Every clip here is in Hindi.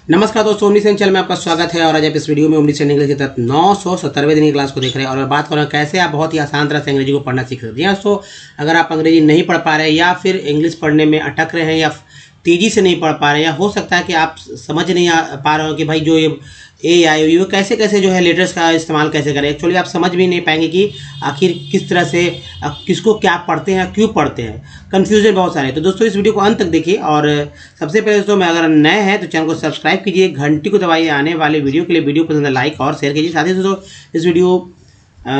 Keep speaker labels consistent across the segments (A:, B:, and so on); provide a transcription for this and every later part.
A: नमस्कार दोस्तों, ओमनी चैनल में आपका स्वागत है। और आज आप इस वीडियो में ओमनी इंग्लिश के तहत 970वें दिन की क्लास को देख रहे हैं और मैं बात कर रहा हूँ कैसे आप बहुत ही आसान तरह से अंग्रेजी को पढ़ना सीख सकते हैं। दोस्तों, अगर आप अंग्रेजी नहीं पढ़ पा रहे हैं या फिर इंग्लिश पढ़ने में अटक रहे हैं या तेज़ी से नहीं पढ़ पा रहे हैं, या हो सकता है कि आप समझ नहीं पा रहे हो कि भाई जो ये AIOU कैसे कैसे जो है लेटर्स का इस्तेमाल कैसे करें। एक्चुअली आप समझ भी नहीं पाएंगे कि आखिर किस तरह से किसको क्या पढ़ते हैं, क्यों पढ़ते हैं, कन्फ्यूजन बहुत सारे। तो दोस्तों इस वीडियो को अंत तक देखिए। और सबसे पहले दोस्तों, मैं अगर नए हैं तो चैनल को सब्सक्राइब कीजिए, घंटी को दबाइए आने वाले वीडियो के लिए। वीडियो पसंद है लाइक और शेयर कीजिए। साथ ही दोस्तों इस वीडियो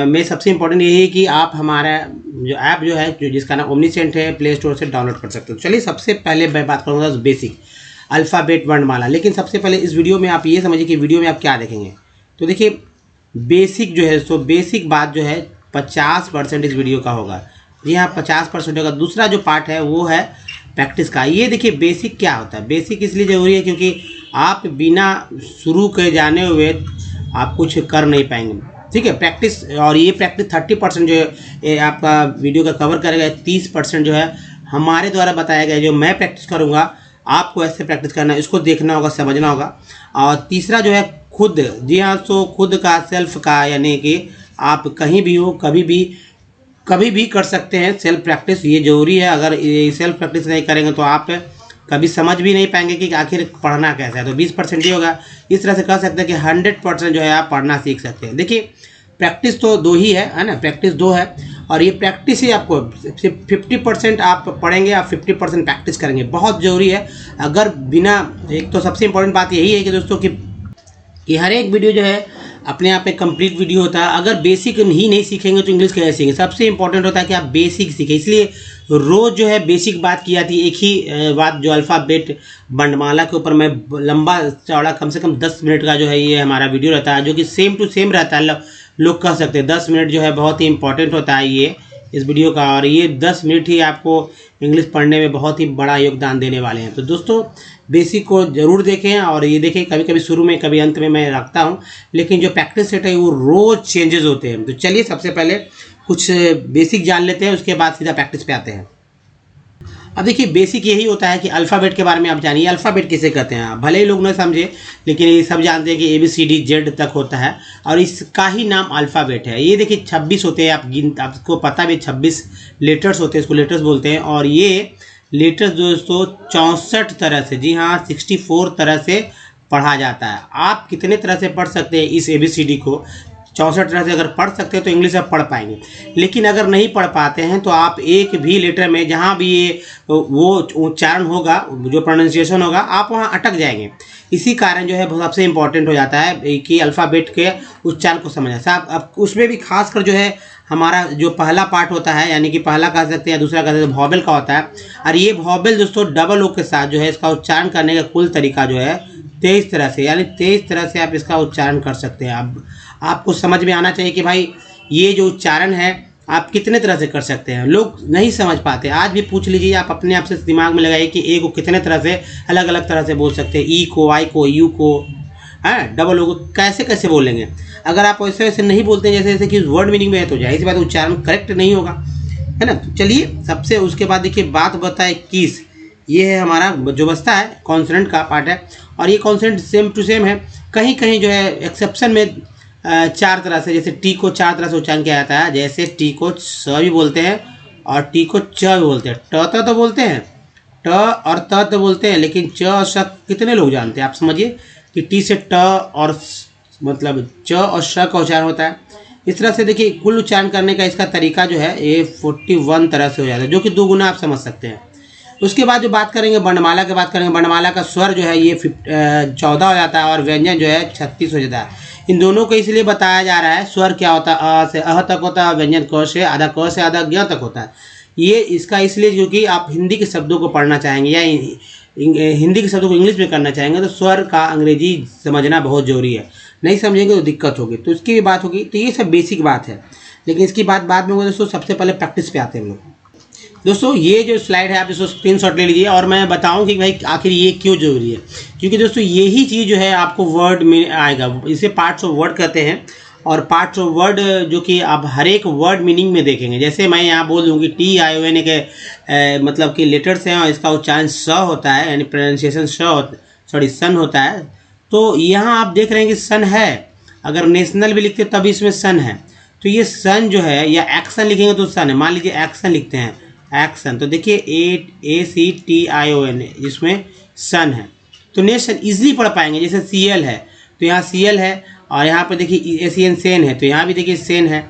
A: में सबसे इंपॉर्टेंट यही है कि आप हमारा जो ऐप जो है जिसका नाम ओमनीसेंट है, प्ले स्टोर से डाउनलोड कर सकते हो। चलिए सबसे पहले मैं बात करूँगा बेसिक अल्फ़ाबेट वर्णमाला। लेकिन सबसे पहले इस वीडियो में आप ये समझिए कि वीडियो में आप क्या देखेंगे। तो देखिए बेसिक जो है, तो बेसिक बात जो है 50% इस वीडियो का होगा। जी हाँ, 50% होगा। दूसरा जो पार्ट है वो है प्रैक्टिस का। ये देखिए बेसिक क्या होता है। बेसिक इसलिए ज़रूरी है क्योंकि आप बिना शुरू के जाने हुए आप कुछ कर नहीं पाएंगे, ठीक है। प्रैक्टिस, और ये प्रैक्टिस 30% जो है आपका वीडियो का कवर करेगा। 30% जो है हमारे द्वारा बताया गया, जो मैं प्रैक्टिस करूँगा आपको ऐसे प्रैक्टिस करना है, इसको देखना होगा, समझना होगा। और तीसरा जो है खुद, जी हाँ, तो खुद का, सेल्फ का, यानी कि आप कहीं भी हो कभी भी कर सकते हैं सेल्फ प्रैक्टिस। ये ज़रूरी है। अगर ये सेल्फ प्रैक्टिस नहीं करेंगे तो आप कभी समझ भी नहीं पाएंगे कि आखिर पढ़ना कैसा है। तो 20% ही होगा। इस तरह से कह सकते हैं कि 100% जो है आप पढ़ना सीख सकते हैं। देखिए प्रैक्टिस तो दो ही है ना, प्रैक्टिस दो है। और ये प्रैक्टिस ही आपको 50% आप पढ़ेंगे, आप 50% प्रैक्टिस करेंगे। बहुत ज़रूरी है। अगर बिना, एक तो सबसे इम्पोर्टेंट बात यही है कि दोस्तों कि हर एक वीडियो जो है अपने आप एक कंप्लीट वीडियो होता है। अगर बेसिक ही नहीं सीखेंगे तो इंग्लिश कैसे सीखेंगे। सबसे इंपॉर्टेंट होता है कि आप बेसिक सीखें। इसलिए रोज़ जो है बेसिक बात की जाती है। एक ही बात जो अल्फ़ाबेट वर्णमाला के ऊपर मैं लंबा चौड़ा कम से कम 10 मिनट का जो है ये हमारा वीडियो रहता है, जो कि सेम टू सेम रहता है। लोग कह सकते हैं 10 मिनट जो है बहुत ही इंपॉर्टेंट होता है ये इस वीडियो का। और ये 10 मिनट ही आपको इंग्लिश पढ़ने में बहुत ही बड़ा योगदान देने वाले हैं। तो दोस्तों बेसिक को ज़रूर देखें। और ये देखें, कभी कभी शुरू में कभी अंत में मैं रखता हूँ, लेकिन जो प्रैक्टिस सेट है वो रोज़ चेंजेस होते हैं। तो चलिए सबसे पहले कुछ बेसिक जान लेते हैं, उसके बाद सीधा प्रैक्टिस पे आते हैं। अब देखिए बेसिक यही होता है कि अल्फ़ाबेट के बारे में आप जानिए। अल्फ़ाबेट किसे कहते हैं, भले ही लोग न समझे, लेकिन ये सब जानते हैं कि ABCD Z तक होता है और इसका ही नाम अल्फ़ाबेट है। ये देखिए 26 होते हैं। आपको पता भी 26 लेटर्स होते हैं, इसको लेटर्स बोलते हैं। और ये लेटर्स दोस्तों 64 तरह से, जी हाँ 64 तरह से पढ़ा जाता है। आप कितने तरह से पढ़ सकते हैं इस ABCD को? 64 तरह से अगर पढ़ सकते हैं तो इंग्लिश आप पढ़ पाएंगे। लेकिन अगर नहीं पढ़ पाते हैं तो आप एक भी लेटर में जहाँ भी ये वो उच्चारण होगा, जो प्रोनाउंसिएशन होगा, आप वहाँ अटक जाएंगे। इसी कारण जो है सबसे इम्पोर्टेंट हो जाता है कि अल्फ़ाबेट के उच्चारण को समझना। साहब अब उसमें भी खासकर जो है हमारा जो पहला पार्ट होता है, यानी कि पहला कह सकते हैं, दूसरा कह सकते हैं, वॉवेल का होता है। और ये वॉवेल दोस्तों डबल ओ के साथ जो है इसका उच्चारण करने का कुल तरीका जो है 23 तरह से, यानी 23 तरह से आप इसका उच्चारण कर सकते हैं। अब आपको समझ में आना चाहिए कि भाई ये जो उच्चारण है आप कितने तरह से कर सकते हैं। लोग नहीं समझ पाते। आज भी पूछ लीजिए, आप अपने आप से दिमाग में लगाइए कि ए को कितने तरह से अलग अलग तरह से बोल सकते हैं। ई को, आई को, यू को, है डबल ओ को कैसे कैसे बोलेंगे। अगर आप वैसे वैसे नहीं बोलते जैसे जैसे कि वर्ड मीनिंग में है तो जाहिर सी बात उच्चारण करेक्ट नहीं होगा, है ना। चलिए सबसे उसके बाद देखिए बात बताए किस। ये है हमारा जो बचता है कॉन्सोनेंट का पार्ट है। और ये कॉन्सोनेंट सेम टू सेम है। कहीं कहीं जो है एक्सेप्शन में 4 तरह से, जैसे टी को 4 तरह से उच्चारण किया जाता है। जैसे टी को स भी बोलते हैं और टी को च भी बोलते हैं। ट तो बोलते हैं, ट और त तो बोलते हैं, लेकिन च और श कितने लोग जानते हैं। आप समझिए कि टी से ट और मतलब च और श का उच्चारण होता है। इस तरह से देखिए कुल उच्चारण करने का इसका तरीका जो है ये 41 तरह से हो जाता है, जो कि 2 गुना आप समझ सकते हैं। उसके बाद जो बात करेंगे वर्णमाला की बात करेंगे। वर्णमाला का स्वर जो है ये 14 हो जाता है और व्यंजन जो है 36 हो जाता है। इन दोनों को इसलिए बताया जा रहा है, स्वर क्या होता है, अ से अह तक होता है, व्यंजन क से आधा, क से आधा, ज्ञ तक होता है। ये इसका इसलिए क्योंकि आप हिंदी के शब्दों को पढ़ना चाहेंगे या हिंदी के शब्दों को इंग्लिश में करना चाहेंगे तो स्वर का अंग्रेजी समझना बहुत ज़रूरी है। नहीं समझेंगे तो दिक्कत होगी। तो इसकी भी बात होगी। तो ये सब बेसिक बात है, लेकिन इसकी बात बाद में होगी। दोस्तों सबसे पहले प्रैक्टिस पे आते हैं हम लोग। दोस्तों ये जो स्लाइड है आप इसको स्क्रीनशॉट ले लीजिए और मैं बताऊं कि भाई आखिर ये क्यों जरूरी है। क्योंकि दोस्तों यही चीज़ जो है आपको वर्ड में आएगा। इसे पार्ट्स ऑफ वर्ड कहते हैं। और पार्ट्स ऑफ वर्ड जो कि आप हर एक वर्ड मीनिंग में देखेंगे। जैसे मैं यहाँ बोल दूँ कि TION के मतलब कि लेटर्स हैं और इसका उच्चारण स होता है, यानी प्रोनाउंसिएशन स सॉरी सन होता है। तो यहाँ आप देख रहे हैं कि सन है, अगर नेशनल भी लिखते तभी इसमें सन है। तो ये सन जो है या एक्शन लिखेंगे तो सन है। मान लीजिए एक्शन लिखते हैं, एक्शन, तो देखिए ACTION जिसमें सन है। तो नेशन इजीली पढ़ पाएंगे। जैसे CL है तो यहाँ CL है, और यहाँ पर देखिए ACN सेन है तो यहाँ भी देखिए सेन है।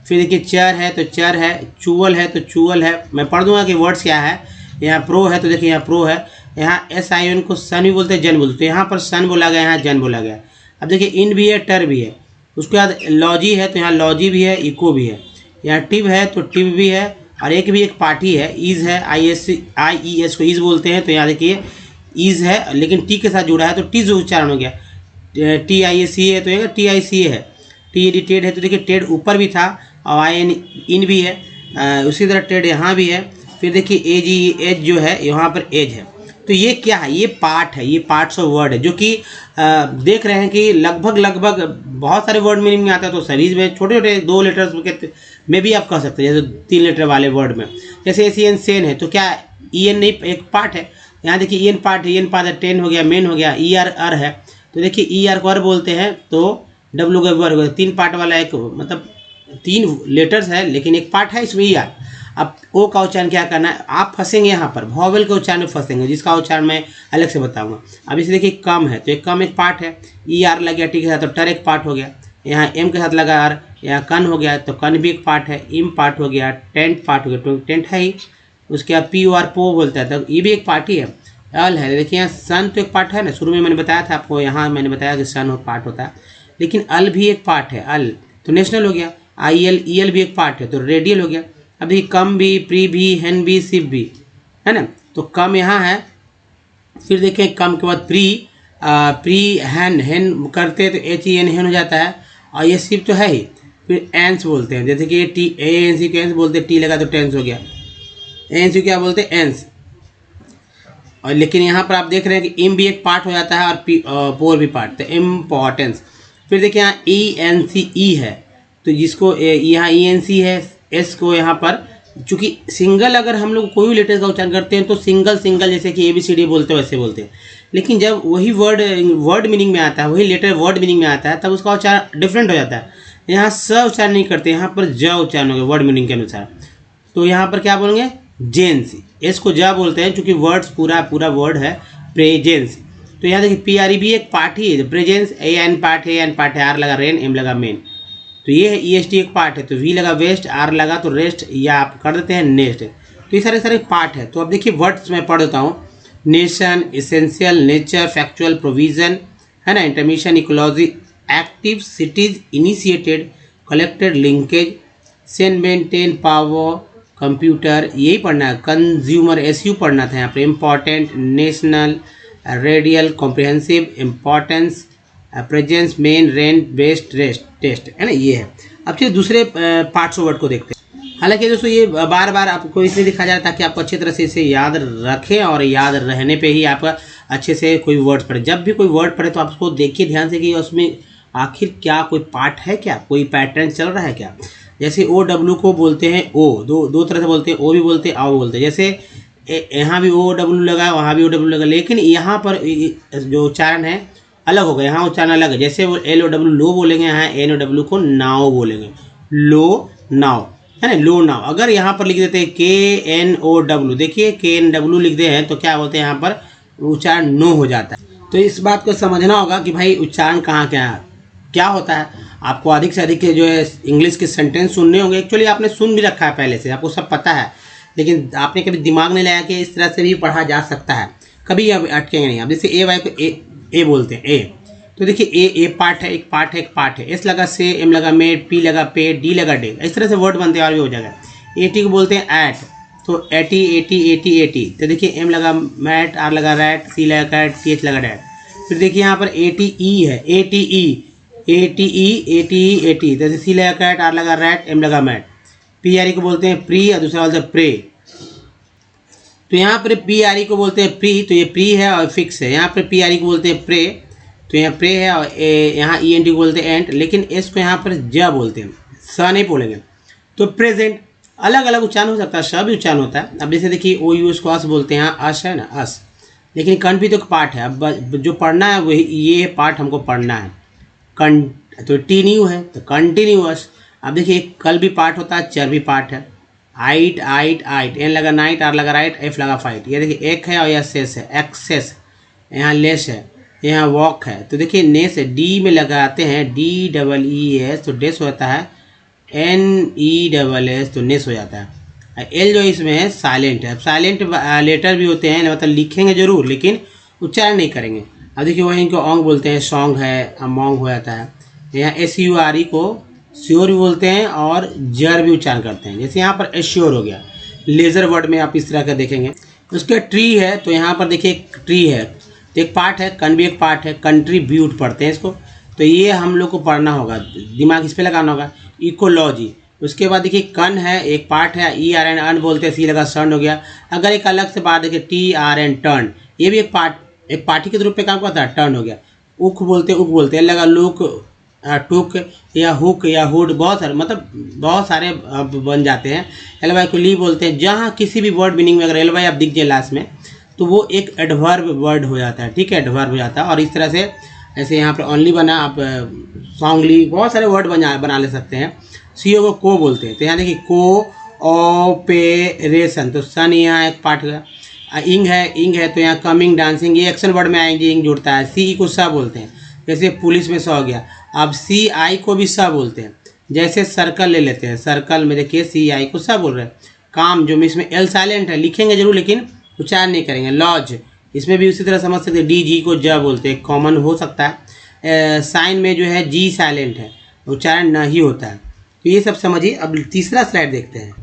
A: फिर देखिए चर है तो चर है, चूअल है तो चूअल है। मैं पढ़ दूंगा कि वर्ड्स क्या है। यहाँ प्रो है तो देखिए यहाँ प्रो है। यहाँ SIN को सन भी बोलते हैं, जन बोलते हैं। तो यहाँ पर सन बोला गया, यहाँ जन बोला गया। अब देखिए इन भी है, टर भी है। उसके बाद लॉजी है तो यहाँ लॉजी भी है, इको भी है। यहाँ टिव है तो टिव भी है, और एक भी एक पार्टी है, ईज है, IES को ईज बोलते हैं। तो यहाँ देखिए ईज है लेकिन टी के साथ जुड़ा है तो टीज उच्चारण हो गया। TIAC है तो ये TIC है। TED टेड है तो देखिए टेड ऊपर भी था, और IN इन भी है। उसी तरह टेड यहाँ भी है। फिर देखिए एज जो है यहाँ पर एज है। तो ये क्या है, ये पार्ट है, ये पार्ट्स ऑफ वर्ड है, जो कि देख रहे हैं कि लगभग बहुत सारे वर्ड मीनिंग में आता है। तो सभी में छोटे छोटे 2 लेटर्स में भी आप कह सकते हैं, जैसे 3 लेटर वाले वर्ड में। जैसे ACN सेन है तो क्या EN नहीं, एक पार्ट है। यहाँ देखिए EN पार्ट है, EN पार्ट है, 10 हो गया, मेन हो गया। ER अर है तो देखिए ER को अर बोलते हैं, तो W का वर्ड हो गया। 3 पार्ट वाला एक, मतलब 3 लेटर्स है लेकिन एक पार्ट है इसमें ER। अब ओ का उच्चारण क्या करना है, आप फंसेंगे यहाँ पर, वॉवेल के उच्चारण में फंसेंगे, जिसका उच्चारण मैं अलग से बताऊंगा। अब इसे देखिए कम है तो एक कम एक पार्ट है, ER लग गया टी के साथ तो टर एक पार्ट हो गया। यहाँ M के साथ लगा R, यहाँ कन हो गया तो कन भी एक पार्ट है, इम पार्ट हो गया, टेंट पार्ट हो गया, तो टेंट है ही। उसके बाद POR पो बोलता है तो ये भी एक पार्ट ही है। अल है, देखिए यहाँ सन तो एक पार्ट है ना, शुरू में मैंने बताया था आपको, यहाँ मैंने बताया कि सन पार्ट होता है, लेकिन अल भी एक पार्ट है, अल तो नेशनल हो गया। EL भी एक पार्ट है तो रेडियल हो गया। अब देखिए कम भी, प्री भी, हेन भी, सिप भी है ना, तो कम यहाँ है। फिर देखें कम के बाद प्री हेन करते तो HEN हेन हो जाता है, और ये सिप तो है ही। फिर एंस बोलते हैं, जैसे कि ANC को एंस बोलते हैं, टी लगा तो टेंस हो गया। ANC क्या बोलते हैं, एंस। और लेकिन यहाँ पर आप देख रहे हैं कि इम भी एक पार्ट हो जाता है और पोर भी पार्ट, तो इम्पॉर्टेंस। फिर देखिए यहाँ ENCE है तो जिसको यहाँ ENC है, एस को यहाँ पर, चूंकि सिंगल अगर हम लोग कोई भी लेटर का उच्चारण करते हैं तो सिंगल जैसे कि ABCD बोलते हैं वैसे बोलते हैं, लेकिन जब वही वर्ड मीनिंग में आता है, वही लेटर वर्ड मीनिंग में आता है, तब उसका उच्चारण डिफरेंट हो जाता है। यहाँ स उच्चारण नहीं करते, यहाँ पर ज उच्चारण होगा वर्ड मीनिंग के अनुसार। तो यहाँ पर क्या बोलेंगे, जेंस, एस को ज बोलते हैं क्योंकि वर्ड्स पूरा वर्ड है प्रेजेंस। तो यहाँ देखिए PRE भी एक पार्ट ही है, प्रेजेंस, AN पार्ट है, R लगा रेन, M लगा मेन। तो ये है EST एक पार्ट है, तो V लगा वेस्ट, R लगा तो रेस्ट, या आप कर देते हैं नेक्स्ट। तो ये सारे पार्ट है। तो अब देखिए वर्ड्स मैं पढ़ देता हूँ। Nation, essential, nature, factual, provision है ना, intermission, ecology, active, cities, initiated, collected, linkage, sane, maintain, power, computer, यही पढ़ना है। कंज्यूमर, SU पढ़ना था यहाँ पर। Important, national, radial, comprehensive, importance, presence, main, rent, best, rest, test है ना, ये है। अब चलिए दूसरे पार्ट्स ऑफ वर्ड को देखते हैं। हालांकि दोस्तों ये बार बार आपको इसलिए दिखाया जा रहा है ताकि आपको अच्छी तरह से इसे याद रखें, और याद रहने पे ही आप अच्छे से कोई वर्ड पढ़े। जब भी कोई वर्ड पढ़े तो आप उसको देखिए ध्यान से कि उसमें आखिर क्या कोई पार्ट है, क्या कोई पैटर्न चल रहा है क्या। जैसे OW को बोलते हैं O, दो तरह से बोलते हैं, O भी बोलते हैं, आओ बोलते हैं। जैसे यहाँ भी OW लगा, वहाँ भी OW लगा, लेकिन यहाँ पर जो उच्चारण है अलग होगा, यहाँ उच्चारण अलग है। जैसे वो LOW लो बोलेंगे, यहाँ NOW को नाव बोलेंगे, लो नाव है ना, लो नाव। अगर यहाँ पर लिख देते हैं KNOW, देखिए KNW लिख दे हैं तो क्या बोलते हैं, यहाँ पर उच्चारण नो हो जाता है। तो इस बात को समझना होगा कि भाई उच्चारण कहाँ क्या होता है। आपको अधिक से अधिक जो है इंग्लिश के सेंटेंस सुनने होंगे। एक्चुअली आपने सुन भी रखा है पहले से, आपको सब पता है, लेकिन आपने कभी दिमाग नहीं लगाया कि इस तरह से भी पढ़ा जा सकता है, कभी अब अटकेंगे नहीं। अब जैसे AY को ए बोलते हैं, ए, तो देखिए ए पार्ट है, एक पार्ट है। एस लगा से, M लगा मेड, P लगा पे, D लगा डे, इस तरह से वर्ड बनते हैं और भी हो जाएगा। AT को बोलते हैं एट, तो एटी। तो देखिए M लगा मैट, R लगा रैट, C लगा कैट, CH लगा डैट। फिर देखिए यहाँ पर ATE है, ATE, जैसे C लगा कैट, R लगा रैट, M लगा मैट। PRE को बोलते हैं प्री, और दूसरा बोलते हैं प्रे। तो यहाँ पर PRE को बोलते हैं प्री, तो ये प्री है और फिक्स है। यहाँ पर PRE को बोलते हैं प्रे, तो यहाँ प्रे है, और यहाँ ENT को बोलते हैं एंट, लेकिन एस को यहाँ पर ज बोलते हैं, स नहीं बोलेंगे। तो प्रेजेंट अलग अलग उच्चारण हो सकता है, स भी उच्चारण होता है। अब जैसे देखिए OUS को अस बोलते हैं, यहाँ अस है ना, अस। लेकिन कंट भी तो एक पार्ट है। अब जो पढ़ना है वही ये पार्ट हमको पढ़ना है। तो टीन्यू है तो कंटिन्यूअस। अब देखिए कल भी पार्ट होता है, चर भी पार्ट है। आइट आइट आइट, एन लगा नाइट, आर लगा राइट, एफ लगा फाइट। ये देखिए एक है और यह सेस है, एक्सेस। यहाँ लेस है, यहाँ वॉक है। तो देखिए नेस है, डी में लगाते हैं, डी डबल ई एस तो डेस होता है, एन ई डबल एस तो नेस हो जाता है। एल जो इसमें है साइलेंट है। अब साइलेंट लेटर भी होते हैं, मतलब लिखेंगे जरूर लेकिन उच्चारण नहीं करेंगे। अब देखिए वहीं को ओंग बोलते हैं, सॉन्ग है, अमोंग हो जाता है। यहाँ एस यू आर ई को श्योर भी बोलते हैं और जर भी उच्चारण करते हैं। जैसे यहाँ पर एश्योर हो गया। लेजर वर्ड में आप इस तरह का देखेंगे। उसके ट्री है तो यहाँ पर देखिए एक ट्री है तो एक पार्ट है, कन भी एक पार्ट है, कंट्रीब्यूट पढ़ते हैं इसको। तो ये हम लोग को पढ़ना होगा, दिमाग इस पर लगाना होगा। इकोलॉजी। उसके बाद देखिए कन है, एक पार्ट है, ई आर एन अन बोलते हैं, सी लगा सन हो गया। अगर एक अलग से बात देखिए टी आर एन टर्न, ये भी एक पार्टी के रूप में काम करता है, टर्न हो गया। उक बोलते हैं, लगा लुक, टुक या हुक या हुड, बहुत सारे मतलब बहुत सारे बन जाते हैं। एल वाई को ली बोलते हैं। जहाँ किसी भी वर्ड मीनिंग में अगर एल वाई आप दिख जाए लास्ट में तो वो एक एडवर्ब वर्ड हो जाता है, ठीक है, एडवर्ब हो जाता है। और इस तरह से ऐसे यहाँ पर ओनली बना, आप सॉन्गली, बहुत सारे वर्ड बना ले सकते हैं। सीओ को बोलते हैं। तो यहाँ देखिए कोऑपरेशन, तो सन यहाँ एक पार्ट का। इंग है तो यहाँ कमिंग, डांसिंग, ये एक्शन वर्ड में आएंगे, इंग जुड़ता है। सी को सा बोलते हैं, जैसे पुलिस में सा हो गया। अब सी आई को भी सा बोलते हैं। जैसे सर्कल ले लेते हैं, सर्कल में देखिए सी आई को सा बोल रहे हैं। काम जो इसमें एल साइलेंट है, लिखेंगे जरूर लेकिन उच्चारण नहीं करेंगे। लॉज, इसमें भी उसी तरह समझ सकते हैं, डी जी को ज बोलते हैं, कॉमन हो सकता है। साइन में जो है जी साइलेंट है, उच्चारण नहीं होता है। तो ये सब समझिए। अब तीसरा स्लाइड देखते हैं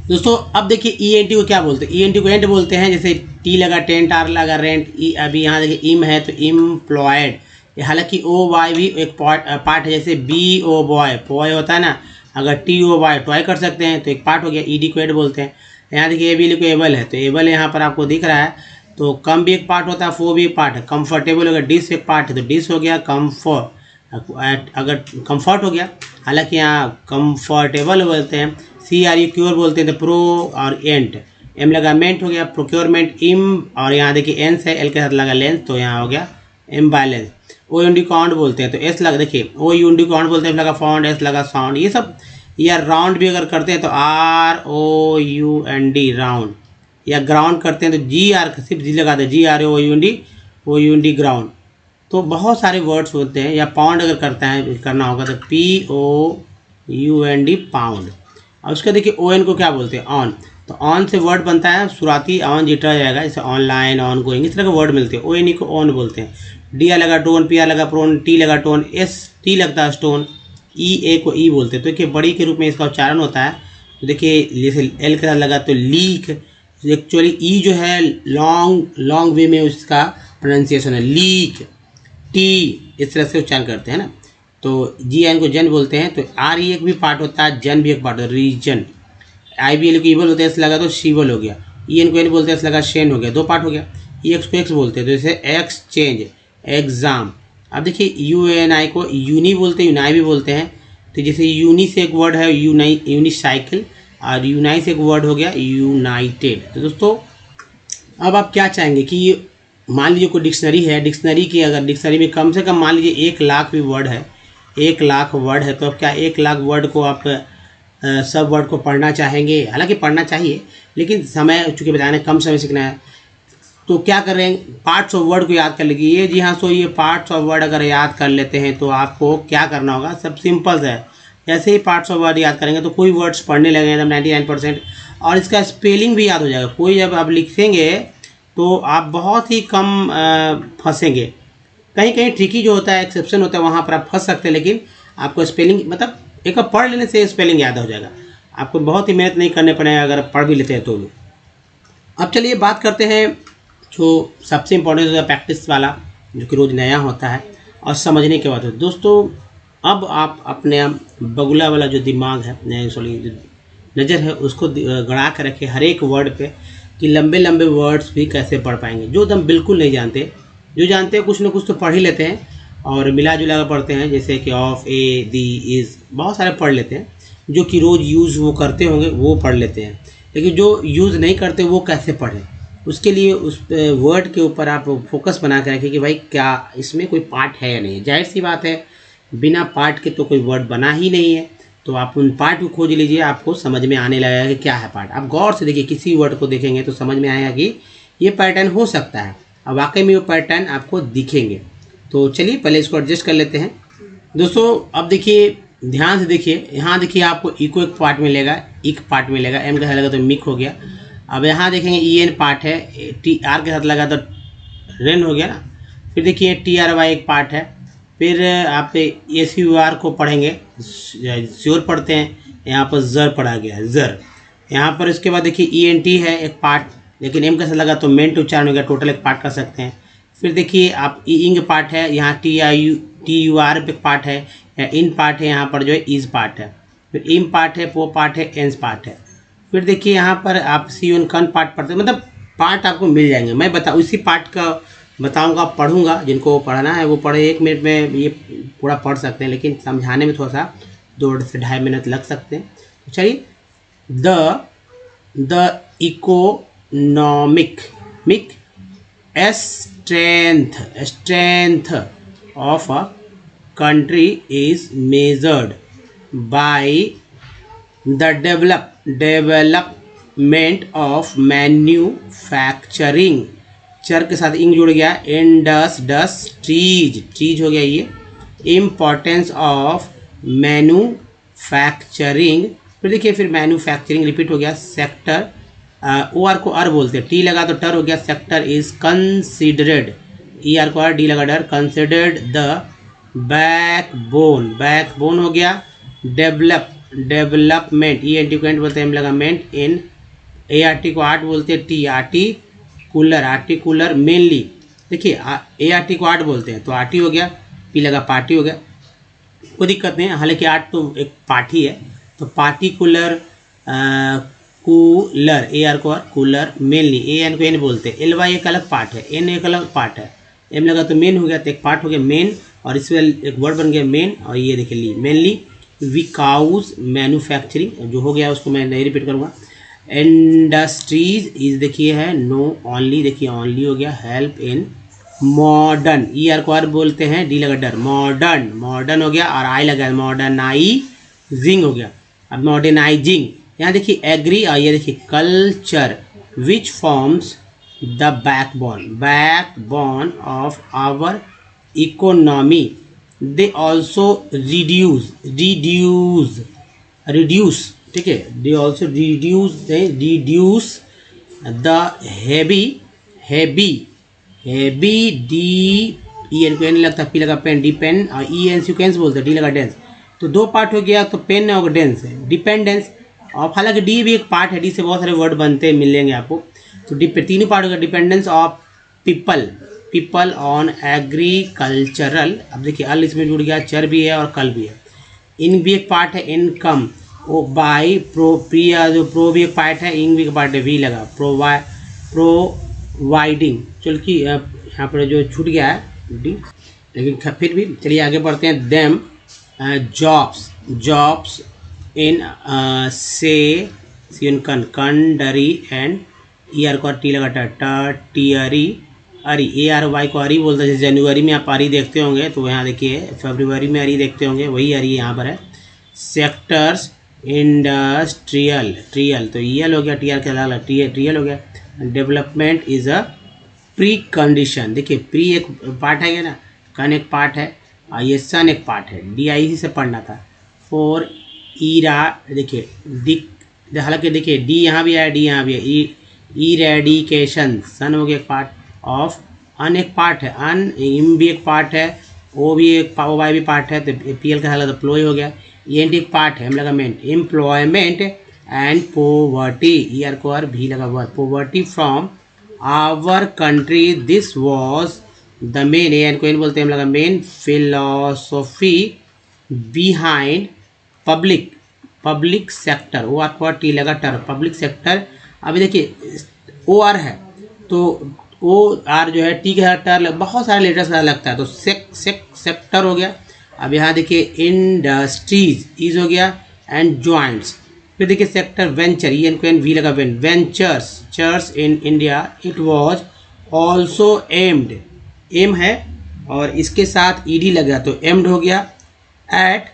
A: दोस्तों। अब देखिए ई एन टी को क्या बोलते हैं। ई एन टी को एंट बोलते हैं। जैसे टी लगा टेंट, आर लगा रेंट। अभी यहाँ देखिए इम है तो इम्प्लॉयड। हालांकि ओ वाई भी एक पार्ट है, जैसे बी ओ बॉय, बॉय होता है ना, अगर टी ओ वाई टॉय कर सकते हैं तो एक पार्ट हो गया। ई डी को एड बोलते हैं। यहाँ देखिए ए बी को एबल है तो एबल यहाँ पर आपको दिख रहा है। तो कम भी एक पार्ट होता है, फो भी एक पार्ट है। कंफर्टेबल होगा, डिस एक पार्ट है तो डिस हो गया। कम्फर्ट, अगर कंफर्ट हो गया। हालांकि यहाँ कंफर्टेबल बोलते हैं। सी आर यू क्योर बोलते हैं तो प्रो और एंट। एम लगा मेंट हो गया, प्रोक्योरमेंट। इम और यहाँ देखिए एंस है, एल के साथ लगा लेंस तो यहाँ हो गया इम्बैलेंस। ओ यू डी काउंट बोलते हैं तो एस लगा, देखिए ओ यू डी काउंट बोलते हैं, लगा फाउंड, एस लगा साउंड। ये सब, या राउंड भी अगर करते हैं तो R O U N D round, या ग्राउंड करते हैं तो जी आर, सिर्फ जी लगा दे, G R O U N D ground. तो बहुत सारे वर्ड्स होते हैं। या पाउंड अगर करना होगा तो P O U N D pound. और उसका देखिए ओ एन को क्या बोलते हैं, ऑन। तो ऑन से वर्ड बनता है, शुरुआती ऑन जिटा जाएगा, जैसे ऑनलाइन, ऑन गोइंग, इस तरह के वर्ड मिलते हैं। ओ एन ई को ऑन बोलते हैं। डी आर लगा टोन, पी आर लगा प्रोन, टी लगा टोन, एस टी लगता है स्टोन। ई ए को ई बोलते हैं। तो देखिए बड़ी के रूप में इसका उच्चारण होता है। तो देखिए जैसे एल के साथ लगा तो लीक। एक्चुअली ई जो है लॉन्ग वे में उसका प्रोनाउंसिएशन है, लीक। टी इस तरह से उच्चारण करते हैं ना। तो जी एन को जन बोलते हैं। तो आर ई एक भी पार्ट होता है, जन भी एक पार्ट होता है, रीजन। आई बी एल को ईबल होता है, एस लगा तो शीवल हो गया। ई एन को एन बोलते हैं, एस लगा शेन हो गया, दो पार्ट हो गया। ई एक्स को एक्स बोलते हैं तो जैसे एक्सचेंज, एग्जाम। अब देखिए यू एन आई को यूनी बोलते हैं, यूनाई भी बोलते हैं। तो जैसे यूनी से एक वर्ड है यूनिसाइकिल, और यूनाई से एक वर्ड हो गया यूनाइटेड। तो दोस्तों अब आप क्या चाहेंगे कि मान लीजिए कोई डिक्शनरी है, डिक्शनरी की अगर डिक्शनरी में कम से कम मान लीजिए 1 लाख भी वर्ड है, 1 लाख वर्ड है, तो अब क्या 1 लाख वर्ड को आप सब वर्ड को पढ़ना चाहेंगे? हालांकि पढ़ना चाहिए लेकिन समय चूँकि बताने कम समय सीखना है, तो क्या कर रहे हैं, पार्ट्स ऑफ वर्ड को याद कर लीजिए। जी हाँ, सो ये पार्ट्स ऑफ वर्ड अगर याद कर लेते हैं तो आपको क्या करना होगा, सब सिंपल है। जैसे ही पार्ट्स ऑफ वर्ड याद करेंगे तो कोई वर्ड्स पढ़ने लगेंगे एकदम 99%, और इसका स्पेलिंग भी याद हो जाएगा। कोई जब आप लिखेंगे तो आप बहुत ही कम फंसेंगे। कहीं कहीं ट्रिकी जो होता है, एक्सेप्शन होता है, वहाँ पर आप फंस सकते हैं, लेकिन आपको स्पेलिंग मतलब एक बार पढ़ लेने से स्पेलिंग याद हो जाएगा। आपको बहुत ही मेहनत नहीं करने पड़ेगा अगर पढ़ भी लेते हैं तो भी। अब चलिए बात करते हैं जो सबसे इम्पोर्टेंट होता है प्रैक्टिस वाला, जो कि रोज़ नया होता है और समझने के बाद। दोस्तों अब आप अपने बगुला वाला जो दिमाग है, नज़र है, उसको गड़ा कर रखे हर एक वर्ड पे कि लंबे लंबे वर्ड्स भी कैसे पढ़ पाएंगे। जो एकदम बिल्कुल नहीं जानते, जो जानते हैं कुछ ना कुछ तो पढ़ ही लेते हैं और मिला जुला कर पढ़ते हैं, जैसे कि ऑफ, ए, दी, इज़, बहुत सारे पढ़ लेते हैं। जो कि रोज़ यूज़ वो करते होंगे वो पढ़ लेते हैं, लेकिन जो यूज़ नहीं करते वो कैसे पढ़ें, उसके लिए उस वर्ड के ऊपर आप फोकस बना के रखिए कि भाई क्या इसमें कोई पार्ट है या नहीं। जाहिर सी बात है, बिना पार्ट के तो कोई वर्ड बना ही नहीं है, तो आप उन पार्ट को खोज लीजिए, आपको समझ में आने लगेगा कि क्या है पार्ट। आप गौर से देखिए, किसी वर्ड को देखेंगे तो समझ में आएगा कि ये पैटर्न हो सकता है, और वाकई में वो पैटर्न आपको दिखेंगे। तो चलिए पहले इसको एडजस्ट कर लेते हैं। दोस्तों अब देखिए, ध्यान से देखिए, यहाँ देखिए आपको इको एक पार्ट मिलेगा, इक पार्ट मिलेगा, एम के साथ लगा तो मिक हो गया। अब यहाँ देखेंगे ई एन पार्ट है, टी आर के साथ लगा तो रेन हो गया ना। फिर देखिए टी आर वाई एक पार्ट है। फिर आप एस यू आर को पढ़ेंगे, श्योर पढ़ते हैं, यहाँ पर जर पढ़ा गया है, जर। यहाँ पर इसके बाद देखिए ई एन टी है एक पार्ट, लेकिन एम के साथ लगा तो मेंट उच्चारण हो गया, टोटल एक पार्ट कर सकते हैं। फिर देखिए आप ई इंग पार्ट है, यहाँ टी यू आर एक पार्ट है, इन पार्ट है, यहाँ पर जो है इज पार्ट है। फिर इम पार्ट है, पो पार्ट है, एंस पार्ट है। फिर देखिए यहाँ पर आप सी उन कन पार्ट पढ़ते हैं, मतलब पार्ट आपको मिल जाएंगे। मैं उसी पार्ट का बताऊंगा, पढ़ूंगा, जिनको पढ़ना है वो पढ़े, 1 मिनट में ये पूरा पढ़ सकते हैं, लेकिन समझाने में थोड़ा सा 2 से 2.5 मिनट लग सकते हैं। तो चलिए, the economic strength of a country is measured by the development of manufacturing। चर के साथ इंग जुड़ गया, ट्रीज हो गया ये, इम्पोर्टेंस ऑफ मैन्युफैक्चरिंग। फिर देखिए, फिर मैन्युफैक्चरिंग रिपीट हो गया, सेक्टर, ओ आर को आर बोलते हैं, टी लगा तो टर हो गया, sector is considered, E R को आर, डी लगा डर, कंसिडर्ड द बैकबोन हो गया, डेवलपमेंट, ई एन टी को एंड बोलते हैं, एम लगा मेंट, इन ए आर टी को आर्ट बोलते हैं, टी आर्टिकुलर मेनली। देखिए ए आर टी को आर्ट बोलते हैं तो आर्टी हो गया, पी लगा पार्टी हो गया, कोई दिक्कत नहीं है, हालांकि आर्ट तो एक पार्टी है। तो पार्टिकुलर, कूलर, ए आर को R, cooler mainly, A N को एन बोलते हैं, एल वाई एक अलग पार्ट है, एन एक अलग पार्ट है, एम लगा तो मेन हो गया, तो एक पार्ट हो गया मेन, और इसमें एक वर्ड बन गया मेन, और ये देखिए ली, मेनली विकाउज मैन्युफैक्चरिंग, जो हो गया उसको मैं नहीं रिपीट करूँगा। इंडस्ट्रीज इज देखिए है नो ओनली, देखिए ओनली हो गया, help in modern, E R को आर बोलते हैं, डी लगा डर, मॉडर्न हो गया, और आई लगा मॉडर्नाइजिंग हो गया। अब मॉडर्नाइजिंग, यहाँ देखिए एग्री, और ये देखिए culture, which forms the backbone of our economy. They also reduce, ठीक है, they also reduce the heavy D, E N को एन लगता है, पी लगा पेन, डिपेंड, और ई एन सिक्वेंस बोलते हैं, डी लगा डेंस। तो 2 पार्ट हो गया, तो पेन और डेंस है, डिपेंडेंस, और हालांकि डी भी एक पार्ट है, डी से बहुत सारे वर्ड बनते मिलेंगे आपको। तो तीनों पार्ट हो गया, dependence of people on agricultural. अब देखिए अल इसमें जुड़ गया, चर भी है और कल भी है, इन भी एक पार्ट है, इनकम, ओ बाई, प्रिया जो प्रो भी एक पार्ट है, इंग भी एक पार्ट है, वी लगा, प्रोवाइडिंग। चल कि यहाँ पर जो छूट गया है डी, लेकिन फिर भी चलिए आगे बढ़ते हैं। देम जॉब्स इन से कंडरी एंड, ई आर को टी लगा टियरी, अरी, ए आर वाई को अरी बोलते हैं। जैसे जनवरी में आप अरी देखते होंगे, तो यहाँ देखिए फरवरी में अरी देखते होंगे, वही अरी यहाँ पर है। सेक्टर्स इंडस्ट्रियल, तो ई एल हो गया, टी आर के अलग ट्रियल हो गया। Development is a pre condition, देखिए प्री एक पार्ट है ना, कन एक पार्ट है, और ये सन एक पार्ट है, डी आई सी से पढ़ना था। फॉर ईरा, देखिए डी, हालांकि देखिए डी यहाँ भी है, डी यहाँ भी है, इरेडिकेशन, सन हो गया एक पार्ट ऑफ, अन एक पार्ट है, अन, इम भी एक पार्ट है, ओ भी एक, ओ वाई भी पार्ट है, तो पी एल का हालत प्लोई हो गया, ई एन टी एक पार्ट है, हम लगा ment, employment and poverty, E R को आर भी लगा word, poverty from our country, this was the main, A N को एन बोलते हैं, हम लगा main, philosophy behind public sector, O R को आर, टी लगा टर, पब्लिक सेक्टर। अभी देखिए ओ आर है, तो ओ आर जो है, टी के साथ टर, बहुत सारे लेटर्स लगता है, तो सेक्टर हो गया। अब यहाँ देखिए इंडस्ट्रीज, इज हो गया, एंड जॉइंट्स, फिर देखिए सेक्टर वेंचर, EN लगा, वेंचर्स चर्स in India, it was also aimed, M है और इसके साथ ईडी लग गया तो एम्ड हो गया, एट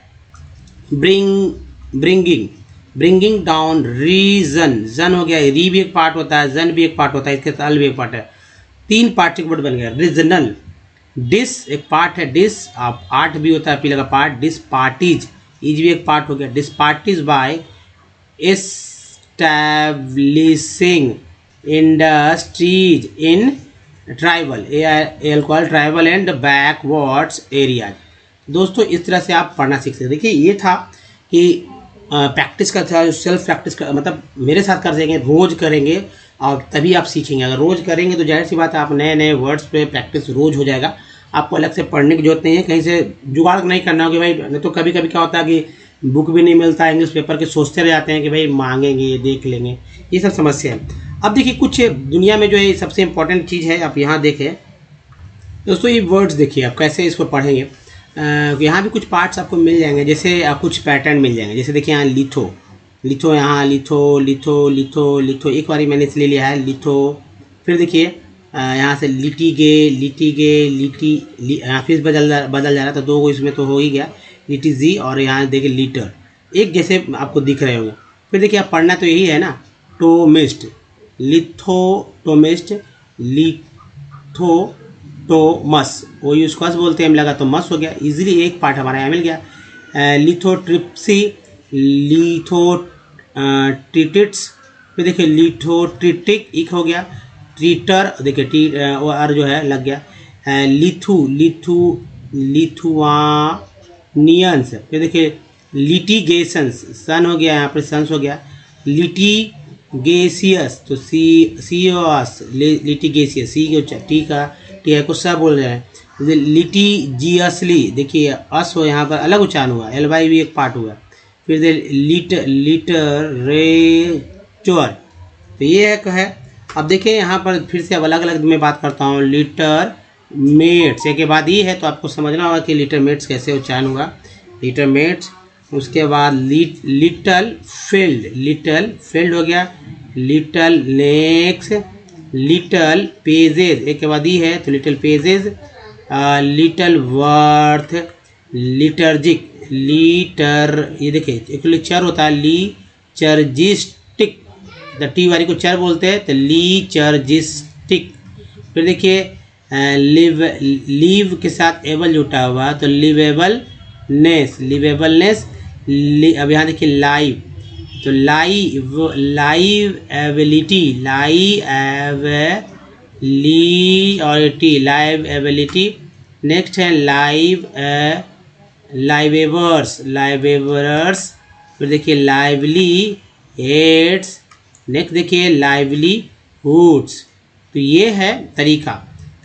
A: ब्रिंगिंग डाउन रीजन, जन हो गया, री भी एक पार्ट होता है, जन भी एक पार्ट होता है, इसके साथ भी एक पार्ट है, 3 पार्ट एक वर्ड बन गया, रीजनल, डिस एक पार्ट है, डिस आप आर्ट भी होता है, पी लगा पार्ट, डिस पार्टीज, इज भी एक पार्ट हो गया, disparities by establishing industries in tribal tribal and backwards areas. दोस्तों इस तरह से आप पढ़ना सीख सकते। देखिए ये था कि प्रैक्टिस का था, सेल्फ प्रैक्टिस का मतलब मेरे साथ कर सकेंगे, रोज़ करेंगे और तभी आप सीखेंगे। अगर रोज़ करेंगे तो जाहिर सी बात है आप नए नए वर्ड्स पे प्रैक्टिस रोज़ हो जाएगा, आपको अलग से पढ़ने की जरूरत नहीं है, कहीं से जुगाड़ नहीं करना होगा भाई। नहीं तो कभी कभी क्या होता है कि बुक भी नहीं मिलता इंग्लिश पेपर के, सोचते रह जाते हैं कि भाई मांगेंगे देख लेंगे, ये सब समस्या है। अब देखिए कुछ दुनिया में जो है सबसे इम्पोर्टेंट चीज़ है, आप यहाँ देखें दोस्तों, ये वर्ड्स देखिए आप कैसे इसको पढ़ेंगे। यहाँ भी कुछ पार्ट्स आपको मिल जाएंगे, जैसे कुछ पैटर्न मिल जाएंगे, जैसे देखिए यहाँ लिथो, लिथो यहाँ लिथो लिथो लिथो लिथो, एक बार मैंने इसलिए लिया है लिथो। फिर देखिए यहाँ से लिटिगे लिटी यहाँ फिर बदल जा रहा है, तो 2 इसमें तो हो ही गया, लिटी जी, और यहाँ देखिए लीटर, एक जैसे आपको दिख रहे होंगे। फिर देखिए आप पढ़ना तो यही है ना, टोमिस्ट, लिथो टोमिस्ट, लिथो टोमस, वो उसको बोलते हैं, लगा तो मस हो गया, इजीली एक पार्ट हमारा यहाँ मिल गया। लिथोट्रिप्सी, लिथोट्रिटिट्स, फिर देखिए लिथोट्रिटिक एक हो गया, ट्रीटर देखिए और जो है लग गया, लिथुआनियंस, फिर देखिए लिटिगेशंस, सन हो गया, यहाँ पर सन्स हो गया, लिटिगेशियस तो सीओस, लिटिगेशियस सी टी का टी है, कुछ सा बोल रहे हैं, लिटिजियसली देखिए अस हो, यहाँ पर अलग उच्चारण हुआ, LY भी एक पार्ट हुआ। फिर लिटरेचर, तो ये एक है। अब देखिए यहाँ पर फिर से अब अलग अलग मैं बात करता हूँ, लिटर मेट्स एक के बाद ये है, तो आपको समझना होगा कि लिटर मेट्स कैसे उच्चारण हुआ, लिटर मेट्स। उसके बाद लिटल फील्ड हो गया, लिटल नेक्स, लिटल पेजेज एक के बाद ही है, तो little pages, little worth, liturgic, litre ये देखिए एक चर होता है, लीचर्जिस्टिक, द टी वाली को चर बोलते हैं, तो लीचर्जिस्टिक। फिर देखिए लीव के साथ एबल जुटा हुआ, तो लिवेबलनेस, अब यहाँ देखिए लाइव, तो लाइव एबिलिटी, नेक्स्ट है लाइवेवर्स, फिर देखिए लाइवली हेड्स, नेक्स्ट देखिए लाइवलीहुड्स। तो ये है तरीका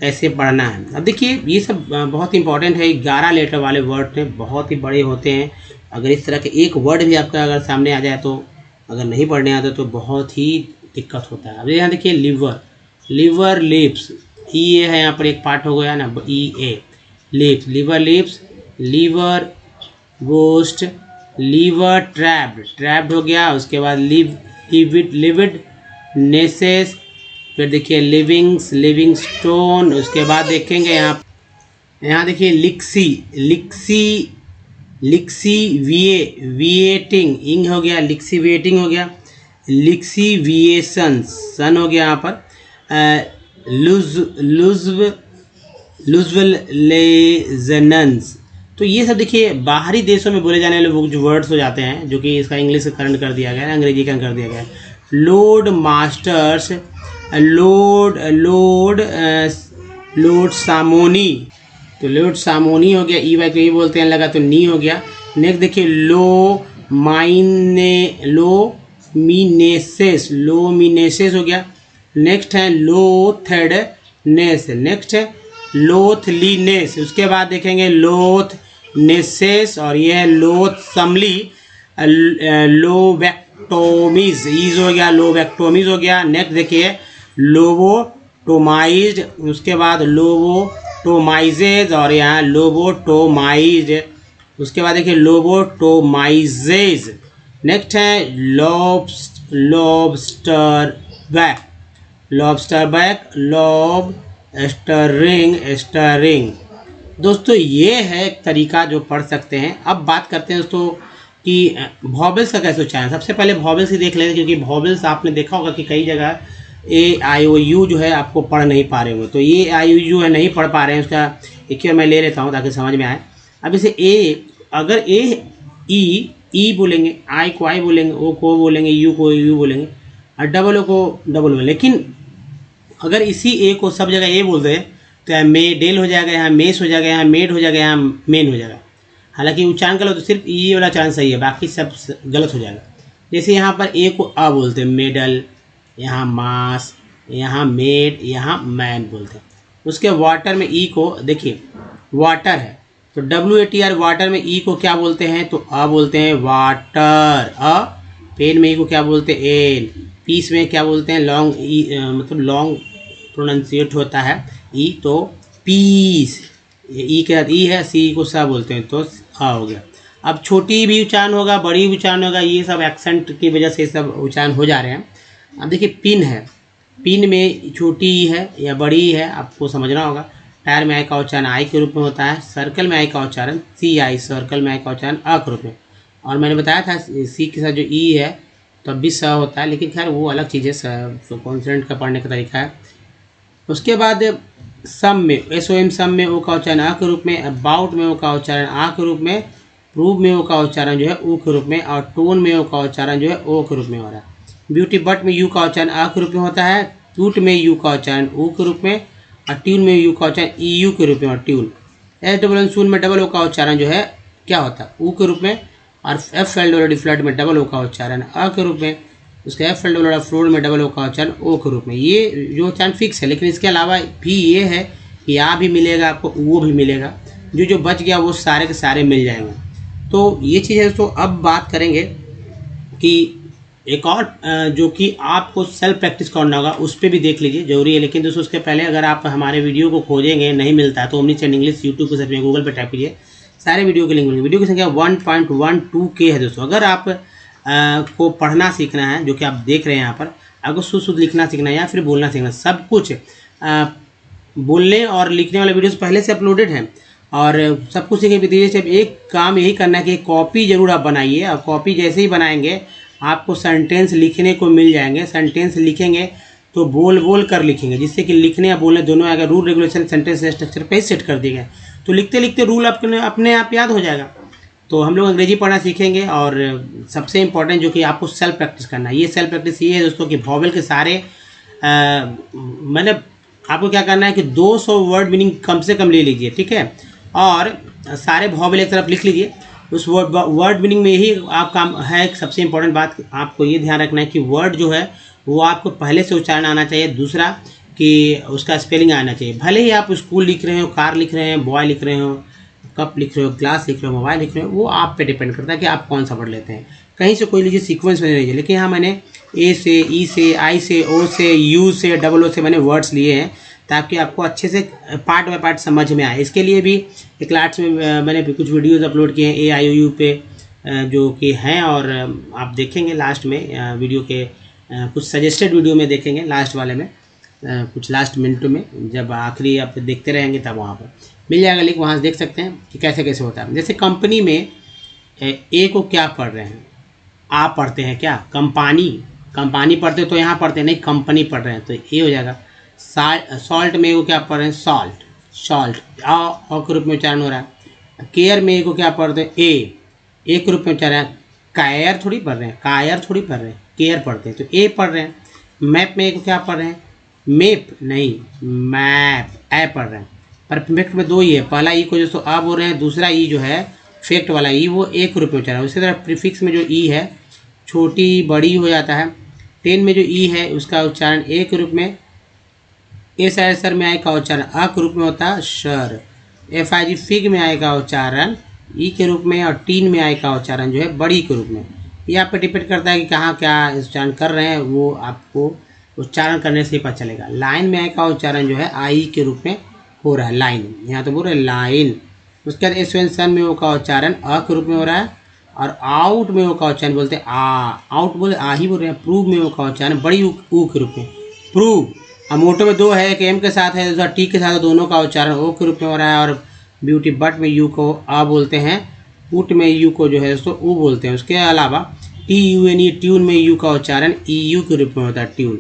A: कैसे पढ़ना है। अब देखिए ये सब बहुत इंपॉर्टेंट है, 11 लेटर वाले वर्ड हैं, बहुत ही बड़े होते हैं। अगर इस तरह के एक वर्ड भी आपका अगर सामने आ जाए, तो अगर नहीं पढ़ने आता तो बहुत ही दिक्कत होता है। अब यहाँ देखिए लिवर लिप्स, ई है यहाँ पर एक पार्ट हो गया ना, EA lips, liver lips, liver ghost, liver trapped हो गया। उसके बाद लिविड नेसेस, फिर देखिए लिविंग स्टोन। उसके बाद देखेंगे यहाँ देखिए लिक्सीविएटिंग इंग हो गया, लिक्सीविएटिंग हो गया, लिक्सीविएशन सन हो गया यहाँ पर, लुजवलेजनेंस। तो ये सब देखिए बाहरी देशों में बोले जाने वाले जो वर्ड्स हो जाते हैं, जो कि इसका इंग्लिश करण कर दिया गया है, अंग्रेजीकरण कर दिया गया है। लोड मास्टर्स, लोड सामोनी, तो लोड सामोनी हो गया, EY को ये बोलते हैं, लगा तो नी हो गया। नेक्स्ट देखिए लोमिनेसेस हो गया। नेक्स्ट है लोथेडनेस, नेक्स्ट है लोथलीनेस। उसके बाद देखेंगे लोथनेसेस, और ये है लोथसमली, लोवेक्टोमीज ईज हो गया, लोवेक्टोमीज हो गया। नेक्स्ट देखिए लोबोटोमाइज्ड, उसके बाद लोबोटोमाइजेज, और यहाँ लोबोटोमाइज्ड। उसके बाद देखिए लोबोटोमाइजेज। नेक्स्ट है lobster back, lobster back, stirring. दोस्तों ये है एक तरीका जो पढ़ सकते हैं। अब बात करते हैं दोस्तों कि वॉवेल्स का कैसे उच्चारण। सबसे पहले वॉवेल्स ही देख लेते हैं, क्योंकि वॉवेल्स आपने देखा होगा कि कई जगह ए आई ओ यू जो है आपको पढ़ नहीं पा रहे हो, तो ये आई ओ यू है नहीं पढ़ पा रहे हैं, उसका एक मैं ले लेता हूँ ताकि समझ में आए। अब इसे अगर ई बोलेंगे, आई को आई बोलेंगे, ओ को बोलेंगे, यू को यू बोलेंगे, और डबल ओ को डबल बोलेंगे। लेकिन अगर इसी ए को सब जगह ए बोल दें तो यहाँ डेल हो जाएगा, यहाँ मेस हो जाएगा, यहाँ मेड हो जाएगा, यहाँ मेन हो जाएगा। हालांकि उच्चारण गलत, तो सिर्फ ये वाला उच्चारण सही है, बाकी सब गलत हो जाएगा। जैसे यहाँ पर ए को अ बोलते हैं, मेडल, यहाँ मास, यहाँ मेड, यहाँ मैन बोलते हैं। उसके वाटर में ई को देखिए, वाटर है तो WATR, वाटर में ई को क्या बोलते हैं, तो अ बोलते हैं, वाटर अ। पेन में ई को क्या बोलते हैं, एन। पीस में क्या बोलते हैं, लॉन्ग ई, मतलब लॉन्ग प्रोनाउंसिएट होता है ई, तो पीस। ई के बाद ई है, सी को सा बोलते हैं, तो आ हो गया। अब छोटी भी उच्चारण होगा, बड़ी भी उच्चारण होगा, ये सब एक्सेंट की वजह से सब उच्चारण हो जा रहे हैं। अब देखिए पिन है, पिन में छोटी ई है या बड़ी ई है, आपको समझना होगा। टायर में आई का उच्चारण आई के रूप में होता है, सर्कल में आई का उच्चारण CI, सर्कल में आई का उच्चारण अ के रूप में। और मैंने बताया था सी के साथ जो ई है तब भी स होता है, लेकिन खैर वो अलग चीज़ है, कॉन्सोनेंट का पढ़ने का तरीका है। उसके बाद सम में, SOM सम में ओ का उच्चारण आ के रूप में, अबाउट में ओ का उच्चारण आ के रूप में, प्रूव में ओ का उच्चारण जो है ओ के रूप में, और टोन में ओ का उच्चारण जो है ओ के रूप में हो रहा है। ब्यूटी बट में यू का उच्चारण आ के रूप में होता है, ट्यूट में यू का उच्चारण ओ के रूप में, और ट्यून में यू का उच्चारण EU के रूप में, और ट्यून। SON में डबल ओ का उच्चारण जो है क्या होता है, ऊ के रूप में, और FLWD फ्लड में डबल ओ का उच्चारण अ के रूप में। उसके FLWD फ्लोड में डबल ओ का उच्चारण ओ के रूप में। ये जो उच्चारण फिक्स है, लेकिन इसके अलावा भी ये है कि आ भी मिलेगा आपको, वो भी मिलेगा, जो बच गया वो सारे के सारे मिल जाएंगे। तो ये चीज़ है। तो अब बात करेंगे कि एक और जो कि आपको सेल्फ प्रैक्टिस करना होगा, उस पर भी देख लीजिए, जरूरी है। लेकिन दोस्तों उसके पहले अगर आप हमारे वीडियो को खोजेंगे, नहीं मिलता है, तो ओमनीचैन इंग्लिश यूट्यूब पर सर्च में, गूगल पर टाइप कीजिए, सारे वीडियो के लिंक मिलेंगे। वीडियो की संख्या 1.12K है दोस्तों। अगर आप को पढ़ना सीखना है, जो कि आप देख रहे हैं यहाँ पर, आपको शुद्ध लिखना सीखना है या फिर बोलना सीखना, सब कुछ बोलने और लिखने वाले वीडियोस पहले से अपलोडेड हैं, और सब कुछ सीखने के सिर्फ एक काम यही करना है कि कॉपी जरूर आप बनाइए। और कॉपी जैसे ही बनाएंगे आपको सेंटेंस लिखने को मिल जाएंगे। सेंटेंस लिखेंगे तो बोल कर लिखेंगे, जिससे कि लिखने या बोलने दोनों अगर रूल रेगुलेशन सेंटेंस स्ट्रक्चर पे सेट कर दिए गए, तो लिखते लिखते रूल अपने आप याद हो जाएगा। तो हम लोग अंग्रेजी पढ़ना सीखेंगे। और सबसे इम्पोर्टेंट जो कि आपको सेल्फ प्रैक्टिस करना है, ये सेल्फ प्रैक्टिस ये है दोस्तों कि वॉवेल के सारे मतलब आपको क्या करना है कि 200 वर्ड मीनिंग कम से कम ले लीजिए, ठीक है, और सारे वॉवेल एक तरफ लिख लीजिए। उस वर्ड मीनिंग में यही आप काम है। सबसे इम्पोर्टेंट बात आपको ये ध्यान रखना है कि वर्ड जो है वो आपको पहले से उच्चारण आना चाहिए। दूसरा कि उसका स्पेलिंग आना चाहिए। भले ही आप स्कूल लिख रहे हो, कार लिख रहे हैं, बॉय लिख रहे हो, कप लिख रहे हो, ग्लास लिख रहे हो, मोबाइल लिख रहे हो, वो आप पे डिपेंड करता है कि आप कौन सा वर्ड लेते हैं। कहीं से कोई लीजिए, सीक्वेंस में लीजिए, लेकिन यहाँ मैंने ए से, ई से, आई से, ओ से, यू से, डबल ओ से मैंने वर्ड्स लिए हैं, ताकि आपको अच्छे से पार्ट बाय पार्ट समझ में आए। इसके लिए भी एक लास्ट में मैंने कुछ वीडियोज़ अपलोड किए हैं AIOU पे, जो कि हैं, और आप देखेंगे लास्ट में वीडियो के कुछ सजेस्टेड वीडियो में देखेंगे, लास्ट वाले में कुछ लास्ट मिनटों में, जब आखिरी आप देखते रहेंगे तब वहाँ पर मिल जाएगा लिंक, वहाँ से देख सकते हैं कि कैसे कैसे होता है। जैसे कंपनी में ए को क्या पढ़ रहे हैं, आप पढ़ते हैं क्या, कंपानी पढ़ते तो यहाँ पढ़ते नहीं, कंपनी पढ़ रहे हैं तो ए हो जाएगा। सॉल्ट में ए को क्या पढ़ रहे हैं, सॉल्ट आ के रूप में उच्चारण हो रहा है। केयर में ए को क्या पढ़ते हैं, ए के रूप में उच्चारण है। कायर थोड़ी पढ़ रहे हैं, केयर पढ़ते हैं तो ए पढ़ रहे हैं। मैप में ए को क्या पढ़ रहे हैं, मेप नहीं, मैप, ए पढ़ रहे हैं। परफेक्ट में दो ई है, पहला ई को जो आ बोल रहे हैं, दूसरा ई जो है फेक्ट वाला ई वो एक के रूप में उच्चारण है। उसी तरह प्रीफिक्स में जो ई है छोटी बड़ी हो जाता है। 10 में जो ई है उसका उच्चारण ए के रूप में, सर में आई का उच्चारण आ के रूप में होता है सर। FIG फिग में आई का उच्चारण ई के रूप में, और टीन में आई का उच्चारण जो है बड़ी के रूप में। ये आप पे डिपेंड करता है कि कहाँ क्या उच्चारण कर रहे हैं, वो आपको उच्चारण करने से ही पता चलेगा। लाइन में आई का उच्चारण जो है आई के रूप में हो रहा है, लाइन, यहाँ तो बोल रहे हैं लाइन। उसके बाद SON सन में ओ का उच्चारण अ के रूप में हो रहा है, और आउट में ओ का उच्चारण बोलते हैं आ, आउट बोले आ ही बोल रहे हैं। प्रूव में ओ का उच्चारण बड़ी ऊ के रूप में, प्रूव। अब मोटो में दो है, एक एम के साथ है, दूसरा टी के साथ है, दोनों का उच्चारण ओ के रूप में हो रहा है। और ब्यूटी बट में यू को आ बोलते हैं, पुट में यू को जो है दोस्तों ऊ बोलते हैं। उसके अलावा T U N E, tune में यू का उच्चारण ई यू के रूप में होता है, tune.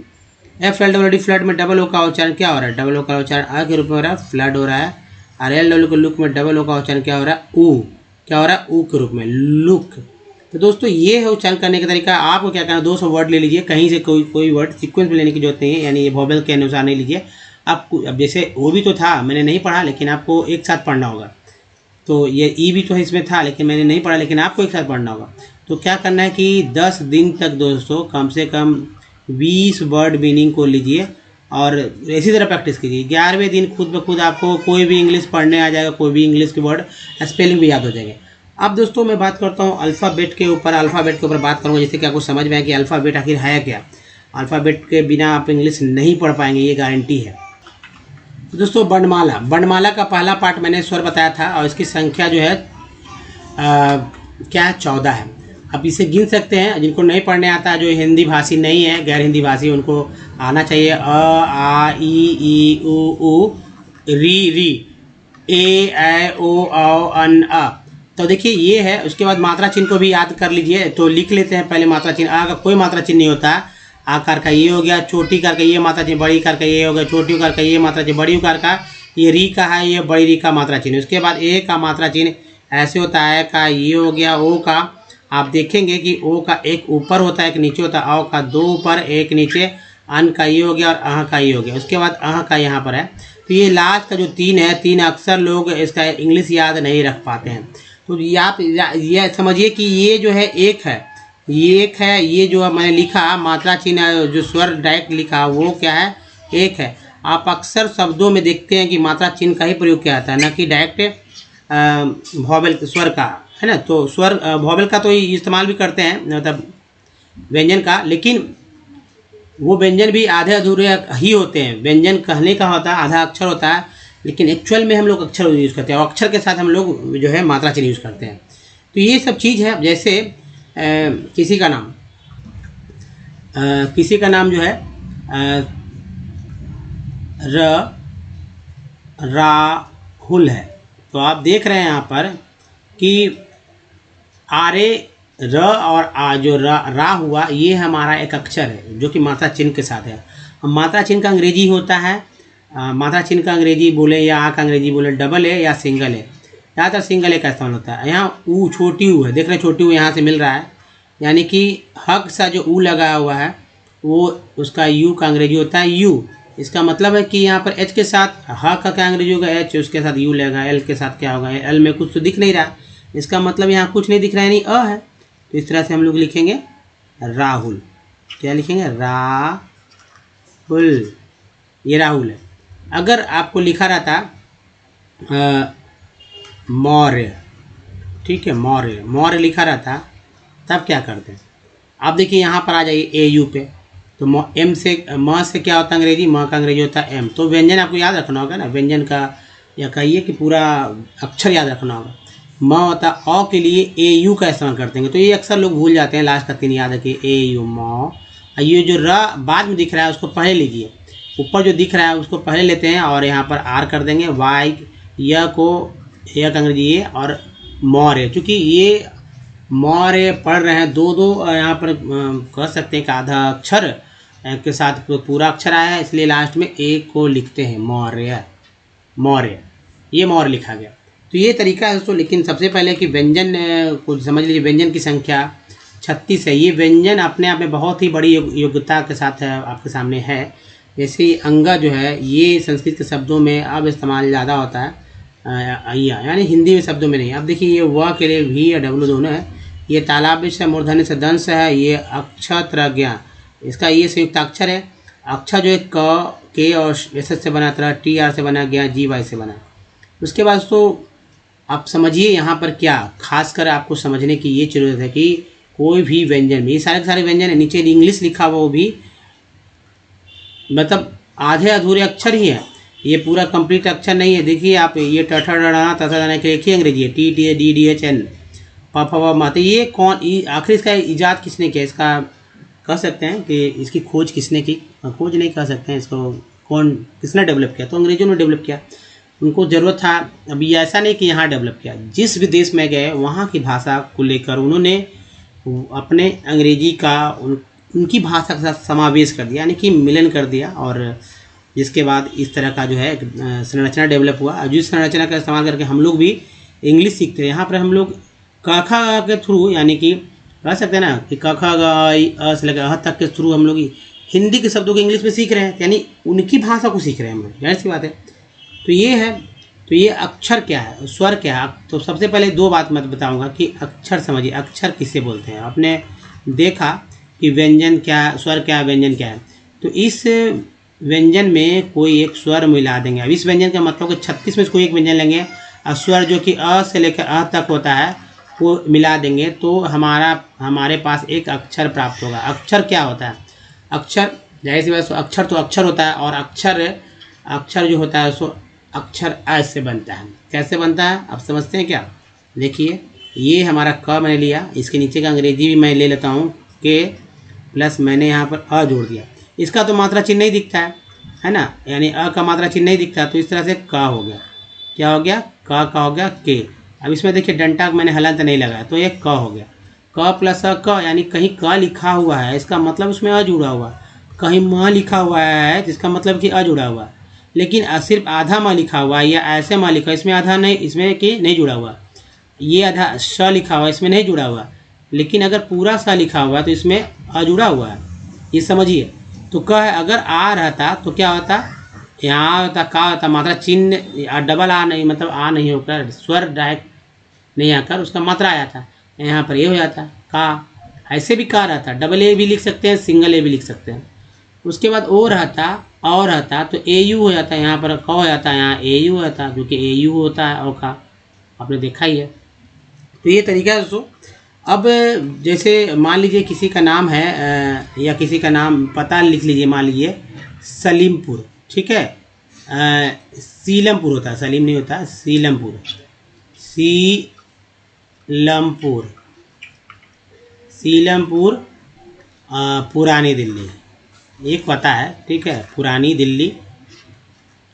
A: F L W D, flood में डबल ओ का उच्चारण क्या हो रहा है, डबल ओ का उच्चारण आ के रूप में हो रहा है, फ्लड हो रहा है। और एल डब्ल्यू के लुक में डबल ओ का उच्चारण क्या हो रहा है, ऊ, क्या हो रहा है, ऊ के रूप में, लुक। तो दोस्तों ये है उच्चारण करने का तरीका। आपको क्या करना है, 200 वर्ड ले लीजिए, कहीं से कोई वर्ड सीक्वेंस में लेने की जरूरत नहीं है, यानी ये वोवेल के अनुसार नहीं लीजिए। आपको अब जैसे वो भी तो था, मैंने नहीं पढ़ा, लेकिन आपको एक साथ पढ़ना होगा। तो ये ई भी तो इसमें था, लेकिन मैंने नहीं पढ़ा, लेकिन आपको एक साथ पढ़ना होगा। तो क्या करना है कि 10 दिन तक दोस्तों कम से कम 20 वर्ड मीनिंग को लीजिए और इसी तरह प्रैक्टिस कीजिए। 11वें दिन खुद ब खुद आपको कोई भी इंग्लिश पढ़ने आ जाएगा, कोई भी इंग्लिश के वर्ड स्पेलिंग भी याद हो जाएंगे। अब दोस्तों मैं बात करता हूँ अल्फ़ाबेट के ऊपर। अल्फ़ाबेट के ऊपर बात करूँगा, जैसे कि आपको समझ में आए कि अल्फ़ाबेट आखिर है क्या। अल्फ़ाबेट के बिना आप इंग्लिश नहीं पढ़ पाएंगे, ये गारंटी है। तो दोस्तों वर्णमाला, वर्णमाला का पहला पार्ट मैंने स्वर बताया था और इसकी संख्या जो है क्या है, 14 है। अब इसे गिन सकते हैं, जिनको नहीं पढ़ने आता, जो हिंदी भाषी नहीं है, गैर हिंदी भाषी, उनको आना चाहिए। अ आ ई उ री, ए ओ अन अ। तो देखिए ये है। उसके बाद मात्रा चिन्ह को भी याद कर लीजिए, तो लिख लेते हैं पहले मात्रा चिन्ह। आ का कोई मात्रा चिन्ह नहीं होता, आकार का ये हो गया, छोटी कार का ये मात्रा चिन्ह, बड़ी कार का ये हो गया, छोटी उकार का ये मात्रा चिन्ह, बड़ी उकार का ये री का है, ये बड़ी री का मात्रा चिन्ह। उसके बाद ए का मात्रा चिन्ह ऐसे होता है, का ये हो गया। ओ का आप देखेंगे कि ओ का एक ऊपर होता है, एक नीचे होता है। औ का 2 ऊपर एक नीचे, अन का ये हो गया और अह का ये हो गया। उसके बाद अह का यहाँ पर है। तो ये लास्ट का जो 3 है, 3 अक्सर लोग इसका इंग्लिश याद नहीं रख पाते हैं। तो आप ये समझिए कि ये जो है एक है, ये एक है। ये जो मैंने लिखा मात्रा चिन्ह, जो स्वर डायरेक्ट लिखा, वो क्या है, एक है। आप अक्सर शब्दों में देखते हैं कि मात्रा चिन्ह का ही प्रयोग किया जाता है, न कि डायरेक्ट वॉवेल स्वर का, है ना। तो स्वर वॉवेल का तो इस्तेमाल भी करते हैं, मतलब व्यंजन का, लेकिन वो व्यंजन भी आधे अधूरे ही होते हैं। व्यंजन कहने का होता है, आधा अक्षर होता है, लेकिन एक्चुअल में हम लोग अक्षर यूज़ करते हैं और अक्षर के साथ हम लोग जो है मात्रा चिन्ह यूज़ करते हैं। तो ये सब चीज़ है। जैसे किसी का नाम जो है राहुल है, तो आप देख रहे हैं यहाँ पर कि आरे र और आ, जो रा हुआ, ये हमारा एक अक्षर है जो कि मात्रा चिन्ह के साथ है। मात्रा चिन्ह का अंग्रेजी होता है, मात्रा चिन्ह का अंग्रेजी बोले या आ का अंग्रेजी बोले, डबल है या सिंगल है। ज़्यादातर सिंगल ए का इस्तेमाल होता है। यहाँ ऊ, छोटी ऊ है, देख रहे हैं, छोटी ऊ यहाँ से मिल रहा है, यानी कि हक सा जो ऊ लगाया हुआ है वो उसका यू का अंग्रेजी होता है, यू। इसका मतलब है कि यहाँ पर एच के साथ हक का क्या अंग्रेजी होगा, एच, उसके साथ यू लगेगा। एल के साथ क्या होगा, एल में कुछ तो दिख नहीं रहा, इसका मतलब यहाँ कुछ नहीं दिख रहा है, यानी अ है। तो इस तरह से हम लोग लिखेंगे राहुल। क्या लिखेंगे, राहुल, ये राहुल है। अगर आपको लिखा रहता मौर्य, ठीक है, मौर्य, मौर्य लिखा रहता, तब क्या करते हैं। आप देखिए यहाँ पर आ जाइए ए यू पे, तो एम से, म से क्या होता है अंग्रेजी, म का अंग्रेजी होता है एम। तो व्यंजन आपको याद रखना होगा ना, व्यंजन का, या कहिए कि पूरा अक्षर याद रखना होगा। म होता अ के लिए ए यू का इस्तेमाल करते हैं, तो ये अक्सर लोग भूल जाते हैं, लास्ट का 3 याद रखिए, ए यू म। ये जो र बाद में दिख रहा है उसको पहले लीजिए, ऊपर जो दिख रहा है उसको पहले लेते हैं और यहाँ पर आर कर देंगे, वाई, य को य का अंग्रेजी ये, और मौर्य, चूँकि ये मौर्य पढ़ रहे हैं, दो यहाँ पर कह सकते हैं कि आधा अक्षर के साथ पूरा अक्षर आया है, इसलिए लास्ट में ए को लिखते हैं, मौर्य, मौर्य, ये मौर्य लिखा गया। तो ये तरीका है दोस्तों। लेकिन सबसे पहले कि व्यंजन को समझ लीजिए, व्यंजन की संख्या 36 है। ये व्यंजन अपने आप में बहुत ही बड़ी योग्यता के साथ आपके सामने है। जैसे अंगा जो है, ये संस्कृत के शब्दों में अब इस्तेमाल ज़्यादा होता है, यानी हिंदी में शब्दों में नहीं। अब देखिए ये व के लिए भी या डब्लू दोनों है। ये तालाब से मूर्धन्य से दंश है, ये अक्षत्रज्ञा, इसका ये संयुक्त अक्षर है। अक्षर जो है क, के और एस से बना, तरह टी आर से बना, गया जी वाई से बना। उसके बाद तो आप समझिए यहाँ पर क्या खासकर आपको समझने की ये जरूरत है कि कोई भी व्यंजन में, ये सारे के सारे व्यंजन है, नीचे इंग्लिश लिखा हुआ वो भी मतलब आधे अधूरे अक्षर ही है, ये पूरा कंप्लीट अक्षर नहीं है। देखिए आप, ये टठा डना तथा डना के एक ही अंग्रेजी है, T T D D H N, पापा माते, ये कौन आखिर इसका इजाद किसने किया? इसका कह सकते हैं कि इसकी खोज किसने की? खोज नहीं कह सकते हैं इसको, कौन किसने डेवलप किया? तो अंग्रेजों ने डेवलप किया, उनको ज़रूरत था। अभी ऐसा नहीं कि यहाँ डेवलप किया, जिस भी देश में गए वहाँ की भाषा को लेकर उन्होंने अपने अंग्रेजी का उनकी भाषा के साथ समावेश कर दिया, यानी कि मिलन कर दिया, और जिसके बाद इस तरह का जो है संरचना डेवलप हुआ। और जिस संरचना का इस्तेमाल करके हम लोग भी इंग्लिश सीखते हैं। यहाँ पर हम लोग क ख के थ्रू, यानी कि कह सकते हैं ना कि क ख ग अ से लेकर अ तक के थ्रू हम लोग हिंदी के शब्दों को इंग्लिश में सीख रहे हैं, यानी उनकी भाषा को सीख रहे हैं हम लोग, जाहिर सी बात है। तो ये है, तो ये अक्षर क्या है, स्वर क्या है? तो सबसे पहले दो बात मैं बताऊंगा कि अक्षर समझिए, अक्षर किसे बोलते हैं। आपने देखा कि व्यंजन क्या, स्वर क्या, व्यंजन क्या है। तो इस व्यंजन में कोई एक स्वर मिला देंगे। अब इस व्यंजन का मतलब कि 36 में कोई एक व्यंजन लेंगे और स्वर जो कि अ से लेकर अ तक होता है वो मिला देंगे, तो हमारे पास एक अक्षर प्राप्त होगा। अक्षर क्या होता है? अक्षर जाहिर सी बात, अक्षर तो अक्षर होता है, और अक्षर जो होता है सो अक्षर अ से बनता है। कैसे बनता है आप समझते हैं क्या? देखिए, ये हमारा क मैंने लिया, इसके नीचे का अंग्रेजी भी मैं ले लेता हूँ के प्लस मैंने यहाँ पर अ जोड़ दिया। इसका तो मात्रा चिन्ह नहीं दिखता है ना, यानी अ का मात्रा चिन्ह नहीं दिखता, तो इस तरह से क हो गया। क्या हो गया? क का हो गया के। अब इसमें देखिए डंटा मैंने हलंत नहीं लगाया, तो ये क हो गया। क प्लस अ क, यानी कहीं क लिखा हुआ है, इसका मतलब उसमें अ जुड़ा हुआ। कहीं म लिखा हुआ है, जिसका मतलब कि अ जुड़ा हुआ। लेकिन सिर्फ आधा म लिखा हुआ है, या ऐसे म लिखा, इसमें आधा नहीं, इसमें कि नहीं जुड़ा हुआ। ये आधा श लिखा हुआ, इसमें नहीं जुड़ा हुआ। लेकिन अगर पूरा सा लिखा हुआ तो इसमें अ जुड़ा हुआ है, ये समझिए। तो क है, अगर आ रहता तो क्या होता? यहाँ होता का होता, मात्रा चिन्ह डबल आ नहीं, मतलब आ नहीं होकर स्वर डायरेक्ट नहीं आकर उसका मात्रा आया था, यहाँ पर ये हो जाता का। ऐसे भी का रहता, डबल ए भी लिख सकते हैं, सिंगल ए भी लिख सकते हैं। उसके बाद ओ रहता, और रहता तो ए यू हो जाता, यहाँ पर क हो जाता, यहाँ ए यू होता, क्योंकि ए यू होता है ओ का, आपने देखा ही है। तो ये तरीका है दोस्तों। अब जैसे मान लीजिए किसी का नाम है या किसी का नाम पता लिख लीजिए, मान लीजिए सलीमपुर, ठीक है। सीलमपुर होता है, सलीम नहीं होता, सीलमपुर, सीलमपुर, सीलमपुर पुरानी दिल्ली, एक पता है, ठीक है, पुरानी दिल्ली,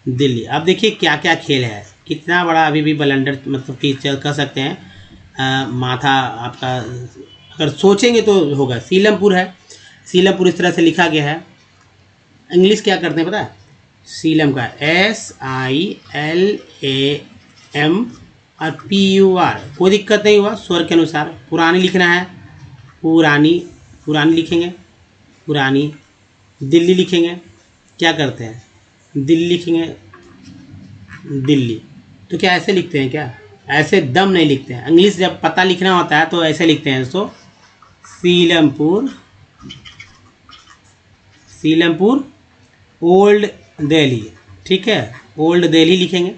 A: दिल्ली। अब देखिए क्या क्या खेल है, कितना बड़ा अभी भी बलंडर, मतलब कि कह सकते हैं माथा आपका अगर सोचेंगे तो होगा। सीलमपुर है, सीलमपुर इस तरह से लिखा गया है। इंग्लिश क्या करते हैं पता है? सीलम का SILAM और PUR, कोई दिक्कत नहीं हुआ स्वर के अनुसार। पुरानी लिखना है, पुरानी, पुरानी लिखेंगे, पुरानी। दिल्ली लिखेंगे, क्या करते हैं? दिल्ली लिखेंगे, दिल्ली। तो क्या ऐसे लिखते हैं क्या? ऐसे दम नहीं लिखते हैं। इंग्लिश जब पता लिखना होता है तो ऐसे लिखते हैं दोस्तों, सीलमपुर, सीलमपुर ओल्ड दिल्ली, ठीक है, ओल्ड दिल्ली लिखेंगे।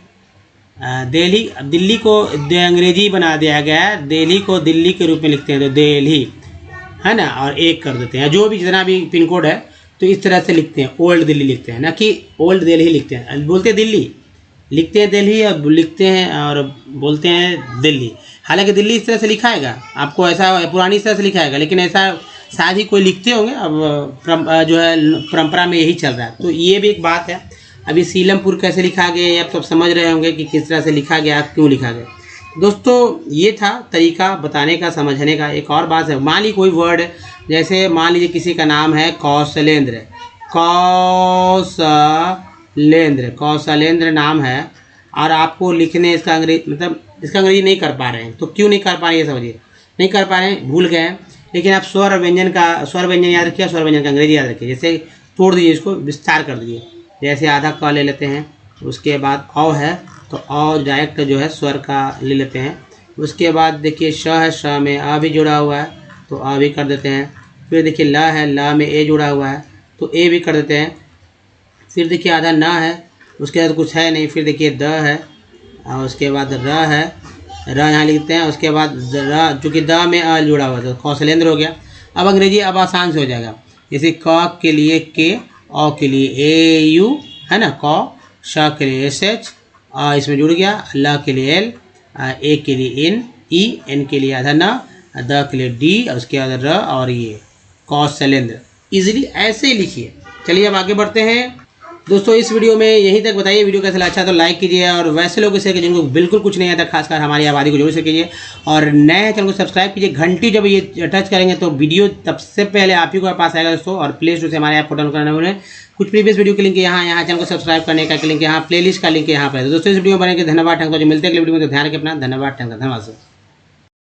A: दिल्ली, दिल्ली को अंग्रेजी बना दिया गया है, दिल्ली को दिल्ली के रूप में लिखते हैं तो दिल्ली है ना, और एक कर देते हैं, जो भी जितना भी पिन कोड है तो इस तरह से लिखते हैं, ओल्ड दिल्ली लिखते हैं, ना कि ओल्ड दिल्ली लिखते हैं। बोलते हैं दिल्ली, लिखते हैं दिल्ली, और लिखते हैं और बोलते हैं दिल्ली। हालांकि दिल्ली इस तरह से लिखाएगा, आपको ऐसा पुरानी इस तरह से लिखाएगा, लेकिन ऐसा शायद ही कोई लिखते होंगे। अब जो है परंपरा में यही चल रहा है। तो ये भी एक बात है। अभी सीलमपुर कैसे लिखा गया, आप सब समझ रहे होंगे कि किस तरह से लिखा गया, क्यों लिखा गया। दोस्तों ये था तरीका बताने का, समझने का। एक और बात है, मान लीजिए कोई वर्ड, जैसे मान लीजिए किसी का नाम है कौशलेंद्र, कौशलेंद्र, कौशलेंद्र नाम है, और आपको लिखने इसका अंग्रेजी, मतलब इसका अंग्रेजी नहीं कर पा रहे हैं। तो क्यों नहीं कर पा रहे हैं, ये समझिए। नहीं कर पा रहे हैं, भूल गए हैं, लेकिन आप स्वर और व्यंजन का, स्वर व्यंजन याद रखिए, स्वर व्यंजन का अंग्रेजी याद रखिए। जैसे तोड़ दीजिए, इसको विस्तार कर दीजिए। जैसे आधा क ले लेते हैं, उसके बाद औ है तो औ डायरेक्ट जो है स्वर का ले लेते हैं। उसके बाद देखिए श है, श में आ भी जुड़ा हुआ है तो आ भी कर देते हैं। फिर देखिए ल है, ल में ए जुड़ा हुआ है तो ए भी कर देते हैं। फिर देखिए आधा न है, उसके बाद कुछ है नहीं। फिर देखिए द है, और उसके बाद र है, र यहाँ लिखते हैं। उसके बाद र, चूँकि द में अ जुड़ा हुआ तो कौशलेंद्र हो गया। अब अंग्रेजी अब आसान से हो जाएगा। जैसे क के लिए के, औ के लिए ए यू है ना, क, श के लिए SH, इसमें जुड़ गया, ल के लिए L, ए के लिए इन, ई, एन के लिए आधा न, द के लिए डी, और उसके बाद र, और ये कौशलेंद्र। इजीली ऐसे ही लिखिए। चलिए अब आगे बढ़ते हैं दोस्तों। इस वीडियो में यहीं तक बताइए, वीडियो कैसा लगा, अच्छा तो लाइक कीजिए, और वैसे लोगों से जिनको बिल्कुल कुछ नहीं आता, खासकर हमारी आबादी को जरूर से कीजिए, और नए चैनल को सब्सक्राइब कीजिए। घंटी जब ये टच करेंगे तो वीडियो सबसे पहले आप ही को पास आएगा दोस्तों। और प्ले स्टोर से हमारे ऐप को डाउनलोड करना भूलें। कुछ प्रीवियस वीडियो के लिंक यहाँ चैनल को सब्सक्राइब करने का लिंक यहाँ, प्लेलिस्ट का लिंक यहाँ पर है। दोस्तों इस वीडियो में बने के धन्यवाद। जो मिलते हैं अगले वीडियो में, तो ध्यान रखें अपना। धन्यवाद।